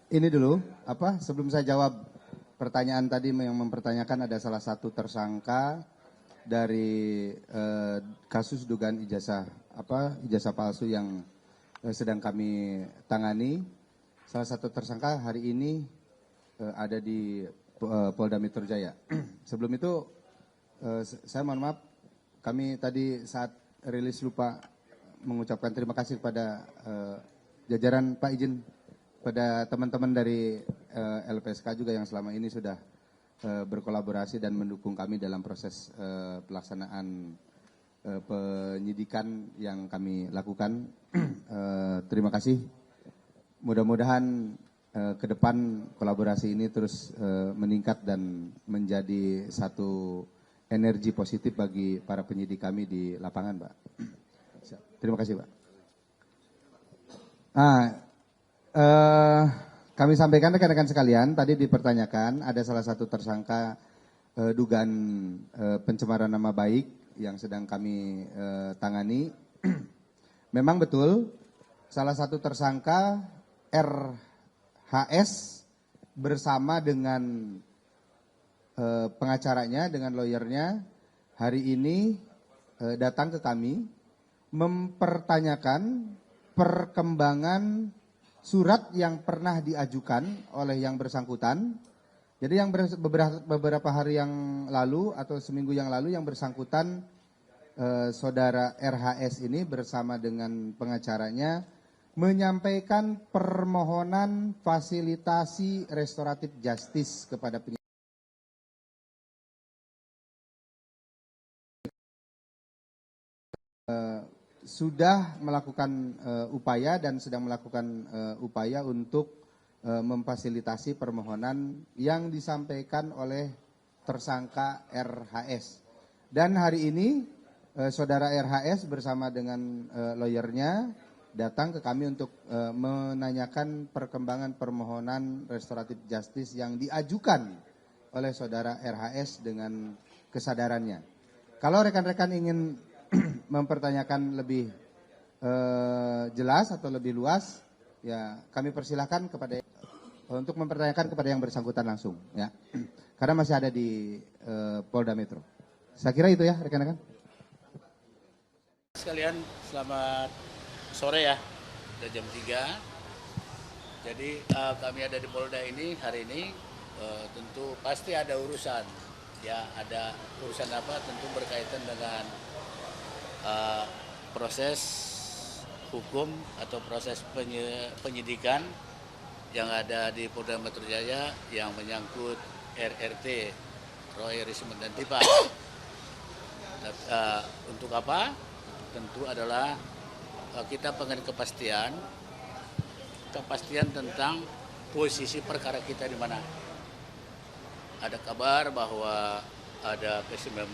ini dulu, sebelum saya jawab pertanyaan tadi yang mempertanyakan ada salah satu tersangka dari kasus dugaan ijazah palsu yang sedang kami tangani. Salah satu tersangka hari ini ada di Polda Metro Jaya. Sebelum itu saya mohon maaf, kami tadi saat rilis lupa mengucapkan terima kasih kepada jajaran, Pak izin, pada teman-teman dari LPSK juga yang selama ini sudah berkolaborasi dan mendukung kami dalam proses pelaksanaan penyidikan yang kami lakukan. Terima kasih. Mudah-mudahan ke depan kolaborasi ini terus meningkat dan menjadi satu energi positif bagi para penyidik kami di lapangan, Pak. Terima kasih, Pak. Kami sampaikan rekan-rekan sekalian, tadi dipertanyakan ada salah satu tersangka dugaan pencemaran nama baik yang sedang kami tangani. Memang betul, salah satu tersangka RHS bersama dengan pengacaranya, dengan lawyernya, hari ini datang ke kami mempertanyakan perkembangan surat yang pernah diajukan oleh yang bersangkutan. Jadi yang beberapa hari yang lalu atau seminggu yang lalu yang bersangkutan saudara RHS ini bersama dengan pengacaranya menyampaikan permohonan fasilitasi restoratif justice kepada penyidik. Sudah melakukan upaya dan sedang melakukan upaya untuk memfasilitasi permohonan yang disampaikan oleh tersangka RHS. Dan hari ini saudara RHS bersama dengan lawyernya datang ke kami untuk menanyakan perkembangan permohonan restoratif justice yang diajukan oleh saudara RHS dengan kesadarannya. Kalau rekan-rekan ingin mempertanyakan lebih jelas atau lebih luas, ya kami persilahkan kepada untuk mempertanyakan kepada yang bersangkutan langsung, ya, karena masih ada di Polda Metro. Saya kira itu ya rekan-rekan. Sekalian, selamat sore ya, udah jam 3. Jadi kami ada di Polda ini hari ini tentu pasti ada urusan, ya ada urusan apa tentu berkaitan dengan proses hukum atau proses penyidikan yang ada di Polda Metro Jaya yang menyangkut RRT, Roy Risman dan Tipa. Untuk apa? Tentu adalah kita pengen kepastian tentang posisi perkara kita di mana. Ada kabar bahwa ada P19,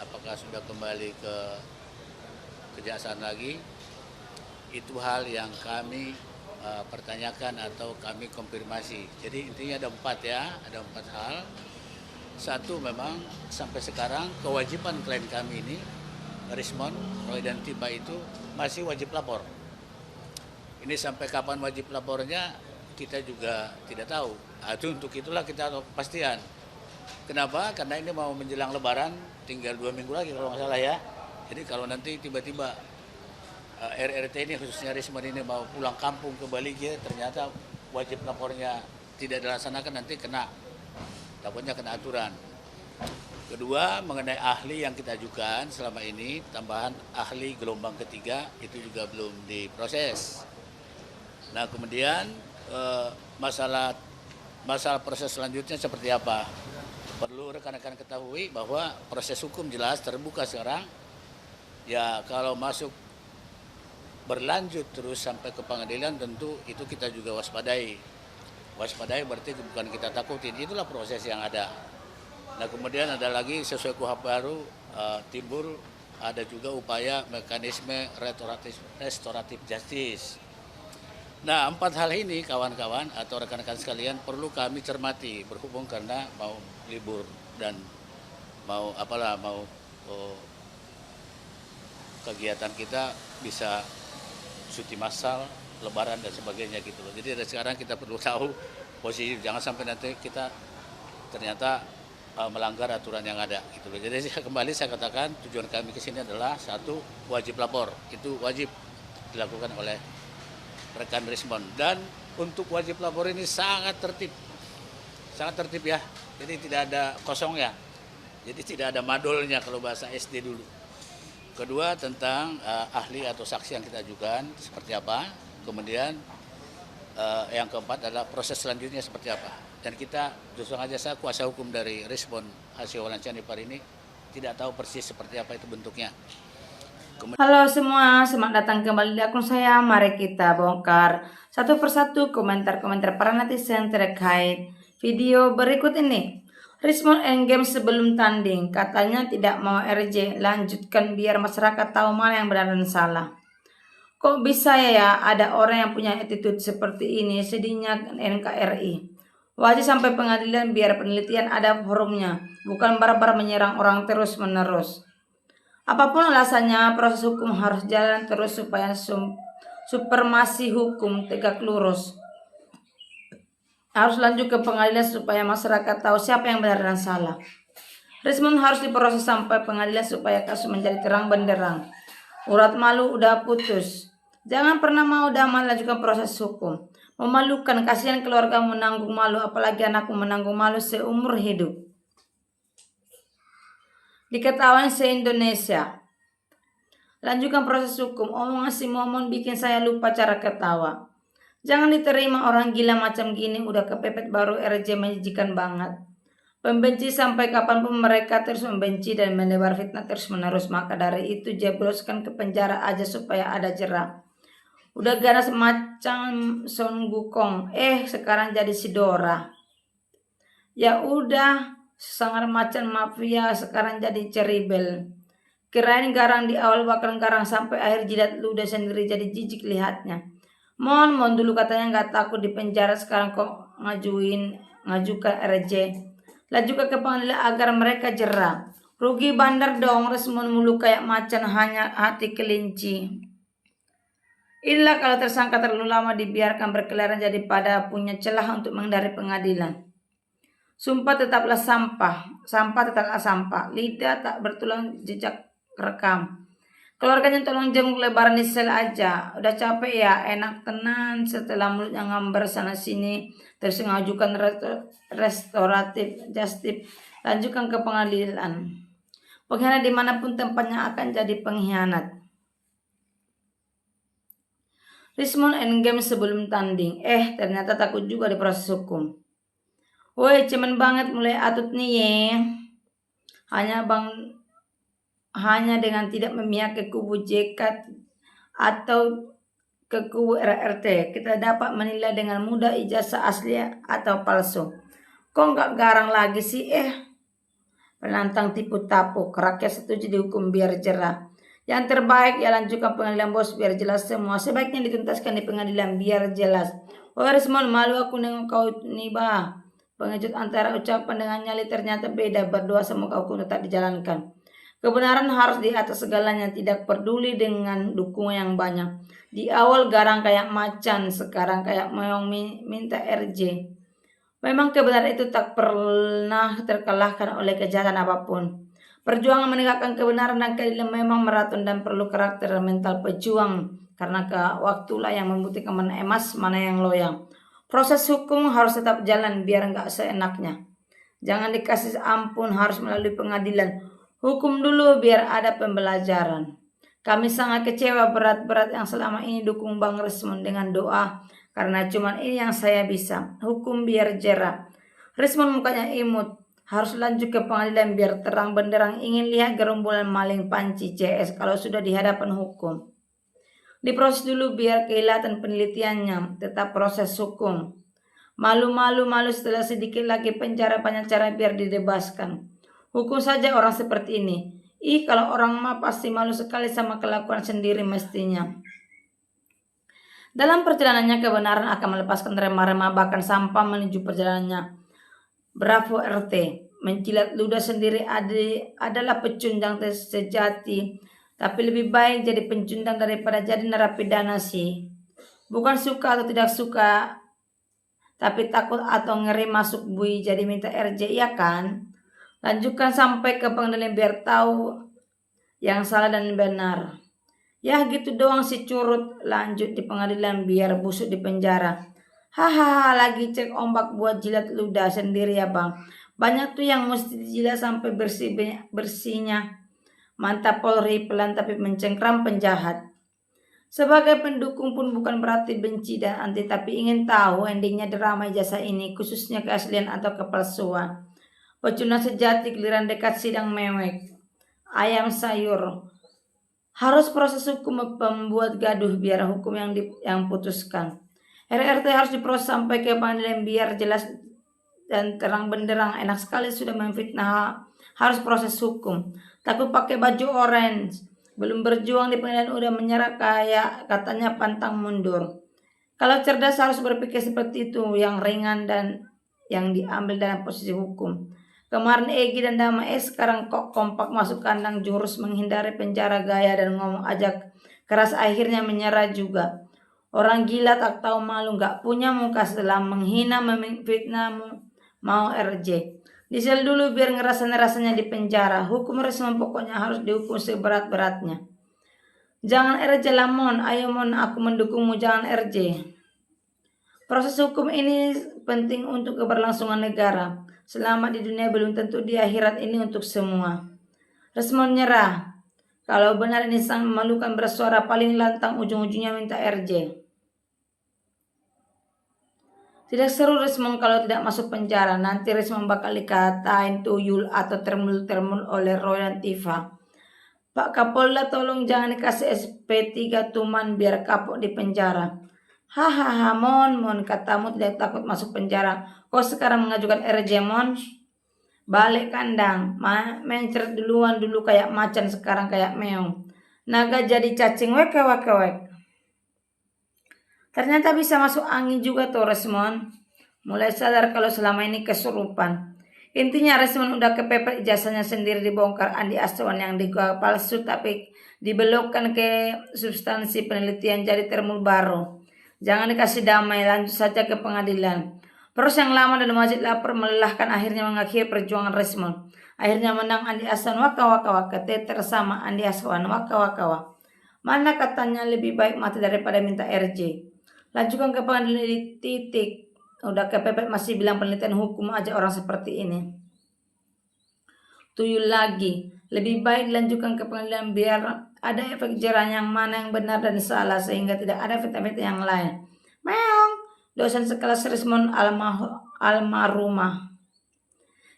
apakah sudah kembali ke kejaksaan lagi, itu hal yang kami pertanyakan atau kami konfirmasi. Jadi intinya ada 4 hal. Satu, memang sampai sekarang kewajiban klien kami ini, Rismon, Roy dan Tiba itu masih wajib lapor. Ini sampai kapan wajib lapornya kita juga tidak tahu. Untuk itulah kita tahu kepastian. Kenapa? Karena ini mau menjelang Lebaran, tinggal 2 minggu lagi kalau nggak salah ya. Jadi kalau nanti tiba-tiba RRT ini khususnya Risman ini mau pulang kampung ke Bali, ternyata wajib lapornya tidak dilaksanakan, nanti takutnya kena aturan. Kedua, mengenai ahli yang kita ajukan selama ini, tambahan ahli gelombang ketiga itu juga belum diproses. Nah kemudian masalah proses selanjutnya seperti apa? Perlu rekan-rekan ketahui bahwa proses hukum jelas terbuka sekarang. Ya kalau masuk berlanjut terus sampai ke pengadilan, tentu itu kita juga waspadai. Waspadai berarti bukan kita takutin, itulah proses yang ada. Nah kemudian ada lagi sesuai KUHP baru timbul ada juga upaya mekanisme restoratif justice. Nah 4 hal ini kawan-kawan atau rekan-rekan sekalian perlu kami cermati, berhubung karena mau libur dan mau kegiatan kita bisa cuti massal lebaran dan sebagainya gitu loh. Jadi dari sekarang kita perlu tahu posisi, jangan sampai nanti kita ternyata melanggar aturan yang ada gitu loh. Jadi kembali saya katakan tujuan kami ke sini adalah satu, wajib lapor. Itu wajib dilakukan oleh rekan Rismon, dan untuk wajib lapor ini sangat tertib ya. Jadi tidak ada kosong ya. Jadi tidak ada madolnya kalau bahasa SD dulu. Kedua, tentang ahli atau saksi yang kita ajukan seperti apa. Kemudian yang keempat adalah proses selanjutnya seperti apa. Dan kita terus terang aja, saya kuasa hukum dari Rismon hasil wawancara Nipar ini tidak tahu persis seperti apa itu bentuknya. Halo semua, selamat datang kembali di akun saya. Mari kita bongkar satu persatu komentar-komentar para netizen terkait video berikut ini. Rismon Endgame sebelum tanding, katanya tidak mau RJ, lanjutkan biar masyarakat tahu mana yang benar dan salah. Kok bisa ya ada orang yang punya attitude seperti ini, sedihnya NKRI. Wajib sampai pengadilan biar penelitian ada forumnya, bukan barbar menyerang orang terus-menerus. Apapun alasannya, proses hukum harus jalan terus supaya supremasi hukum tegak lurus. Harus lanjut ke pengadilan supaya masyarakat tahu siapa yang benar dan salah. Rismon harus diproses sampai pengadilan supaya kasus menjadi terang benderang. Urat malu udah putus. Jangan pernah mau damai lanjutkan proses hukum. Memalukan, kasihan keluarga menanggung malu, apalagi anakku menanggung malu seumur hidup. Diketahui se-Indonesia. Lanjutkan proses hukum. Omongan si Momon bikin saya lupa cara ketawa. Jangan diterima orang gila macam gini, udah kepepet baru RJ menjijikan banget. Pembenci sampai kapanpun mereka terus membenci dan menebar fitnah terus menerus. Maka dari itu jebloskan ke penjara aja supaya ada jerak. Udah ganas macam Son Gukong, sekarang jadi si Dora. Ya udah, sangar macan mafia sekarang jadi ceribel. Kirain garang di awal bakal garang sampai akhir jidat lu udah sendiri jadi jijik lihatnya. Mon dulu katanya nggak takut di penjara, sekarang kok ngajukan RJ. Laju ke pengadilan agar mereka jerah. Rugi bandar dong, Rismon mulu kayak macan hanya hati kelinci. Inilah kalau tersangka terlalu lama dibiarkan berkeliaran jadi pada punya celah untuk menghindari pengadilan. Sumpah tetaplah sampah tetaplah sampah. Lidah tak bertulang jejak rekam. Keluarganya tolong jenguk lebaran di sel aja. Udah capek ya, enak tenan setelah mulutnya ngamber sana sini. Terus mengajukan restoratif justice. Lanjutkan ke pengadilan. Pengkhianat dimanapun tempatnya akan jadi pengkhianat. Rismon Endgame sebelum tanding. Ternyata takut juga di proses hukum. Woi, cemen banget mulai atut nih ya. Hanya dengan tidak memihak ke kubu JK atau ke kubu RRT, kita dapat menilai dengan mudah ijazah asli atau palsu. Kok nggak garang lagi sih? Penantang tipu tapu, rakyat setuju dihukum biar jerah. Yang terbaik ya lanjutkan pengadilan bos biar jelas semua. Sebaiknya dituntaskan di pengadilan biar jelas. Oh Rismon, malu aku nengok kau nih bah. Pengecut antara ucapan dengan nyali ternyata beda. Berdoa semoga hukum tetap dijalankan. Kebenaran harus di atas segalanya, tidak peduli dengan dukungan yang banyak. Di awal garang kayak macan, sekarang kayak meong minta RJ. Memang kebenaran itu tak pernah terkalahkan oleh kejahatan apapun. Perjuangan menegakkan kebenaran dan keadilan memang maraton dan perlu karakter dan mental pejuang. Karena waktulah yang membuktikan mana emas, mana yang loyang. Proses hukum harus tetap jalan biar nggak seenaknya. Jangan dikasih ampun, harus melalui pengadilan. Hukum dulu biar ada pembelajaran. Kami sangat kecewa berat-berat yang selama ini dukung Bang Rismon dengan doa. Karena cuma ini yang saya bisa. Hukum biar jerah. Rismon mukanya imut. Harus lanjut ke pengadilan biar terang benderang, ingin lihat gerombolan maling panci CS kalau sudah di hadapan hukum. Diproses dulu biar kelihatan penelitiannya, tetap proses hukum. Malu setelah sedikit lagi penjara, banyak cara biar dibebaskan. Hukum saja orang seperti ini. Kalau orang mah pasti malu sekali sama kelakuan sendiri mestinya. Dalam perjalanannya kebenaran akan melepaskan remah-remah bahkan sampah menuju perjalanannya. Bravo RT, menjilat ludah sendiri adalah pecundang sejati, tapi lebih baik jadi pencundang daripada jadi narapidana sih. Bukan suka atau tidak suka, tapi takut atau ngeri masuk bui jadi minta RJ, iya kan? Lanjutkan sampai ke pengadilan biar tahu yang salah dan benar. Ya gitu doang si curut, lanjut di pengadilan biar busuk di penjara. Hahaha, lagi cek ombak buat jilat ludah sendiri ya bang. Banyak tuh yang mesti dijilat sampai bersihnya. Mantap Polri, pelan tapi mencengkram penjahat. Sebagai pendukung pun bukan berarti benci dan anti, tapi ingin tahu endingnya drama ijazah ini, khususnya keaslian atau kepalsuan. Pecundang sejati giliran dekat sidang mewek. Ayam sayur. Harus proses hukum pembuat gaduh biar hukum yang putuskan. RRT harus diproses sampai ke pengadilan biar jelas dan terang benderang. Enak sekali sudah memfitnah, harus proses hukum. Takut pakai baju orange. Belum berjuang di pengadilan udah menyerah kayak katanya pantang mundur. Kalau cerdas harus berpikir seperti itu, yang ringan dan yang diambil dalam posisi hukum. Kemarin Egi dan Dama sekarang kok kompak masuk kandang jurus menghindari penjara gaya dan ngomong ajak keras akhirnya menyerah juga. Orang gila tak tahu malu, gak punya muka setelah menghina memfitnah mau RJ. Disel dulu biar ngerasa-rasanya di penjara. Hukum Rismon pokoknya harus dihukum seberat-beratnya. Jangan RJ lamon, ayo mon aku mendukungmu, jangan RJ. Proses hukum ini penting untuk keberlangsungan negara. Selamat di dunia belum tentu di akhirat ini untuk semua. Rismon nyerah. Kalau benar ini sang memalukan bersuara paling lantang ujung-ujungnya minta RJ. Tidak seru Rismon kalau tidak masuk penjara. Nanti Rismon bakal dikatain tuyul atau termul-termul oleh Roy dan Tifa. Pak Kapolda tolong jangan dikasih SP3 tuman biar kapok di penjara. Hahaha mon katamu tidak takut masuk penjara. Kok sekarang mengajukan RJ mon? Balik kandang. Mencret duluan dulu kayak macan, sekarang kayak meong. Naga jadi cacing wek. Ternyata bisa masuk angin juga tuh Rismon. Mulai sadar kalau selama ini kesurupan. Intinya Rismon udah kepepet ijazahnya sendiri dibongkar Andi Aswan yang digagal palsu tapi dibelokkan ke substansi penelitian jadi termul baru. Jangan dikasih damai, lanjut saja ke pengadilan. Proses yang lama dan wajib lapar melelahkan akhirnya mengakhiri perjuangan Rismon. Akhirnya menang Andi Aswan waka teter sama Andi Aswan waka. Mana katanya lebih baik mati daripada minta RJ. Lanjutkan ke pengadilan di titik. Udah kepepet masih bilang penelitian hukum aja orang seperti ini. Tuyul lagi. Lebih baik dilanjutkan ke pengadilan biar ada efek jerah yang mana yang benar dan salah sehingga tidak ada fitnah-fitnah yang lain. Meong. Dosen sekelas Rismon almarhumah.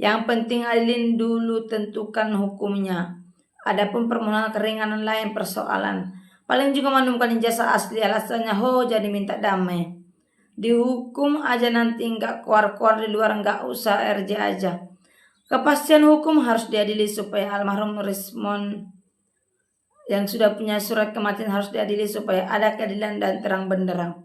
Yang penting adilin dulu tentukan hukumnya. Adapun permohonan keringanan lain persoalan. Paling juga menemukan ijazah asli alasannya jadi minta damai. Dihukum aja nanti nggak keluar-keluar di luar, nggak usah RJ aja. Kepastian hukum harus diadili supaya almarhum Rismon yang sudah punya surat kematian harus diadili supaya ada keadilan dan terang benderang.